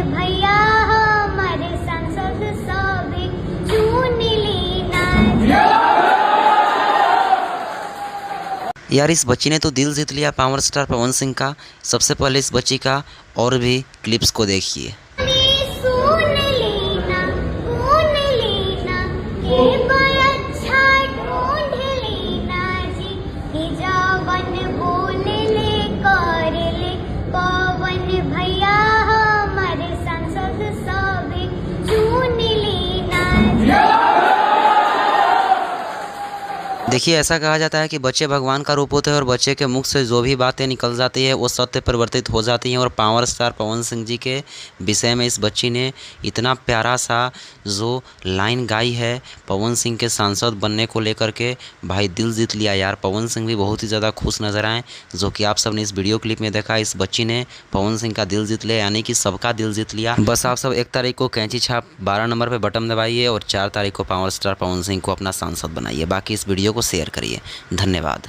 भैया हमारे सांसद सभी चुन लेना। यार इस बच्ची ने तो दिल जीत लिया पावर स्टार पवन सिंह का। सबसे पहले इस बच्ची का और भी क्लिप्स को देखिए। सुन लेना, सुन लेना, के बड़ अच्छा ढूंढ लेना जी, कि जवन बोले ले कर ले, पवन भैया हमारे सांसद सभी चुन लेना जी। देखिए ऐसा कहा जाता है कि बच्चे भगवान का रूप होते हैं और बच्चे के मुख से जो भी बातें निकल जाती है वो सत्य परिवर्तित हो जाती हैं। और पावर स्टार पवन सिंह जी के विषय में इस बच्ची ने इतना प्यारा सा जो लाइन गाई है पवन सिंह के सांसद बनने को लेकर के, भाई दिल जीत लिया यार। पवन सिंह भी बहुत ही ज़्यादा खुश नजर आए, जो कि आप सब ने इस वीडियो क्लिप में देखा। इस बच्ची ने पवन सिंह का दिल जीत लिया, यानी कि सबका दिल जीत लिया। बस आप सब 1 तारीख को कैंची छाप 12 नंबर पर बटन दबाइए और 4 तारीख को पावर स्टार पवन सिंह को अपना सांसद बनाइए। बाकी इस वीडियो को शेयर करिए। धन्यवाद।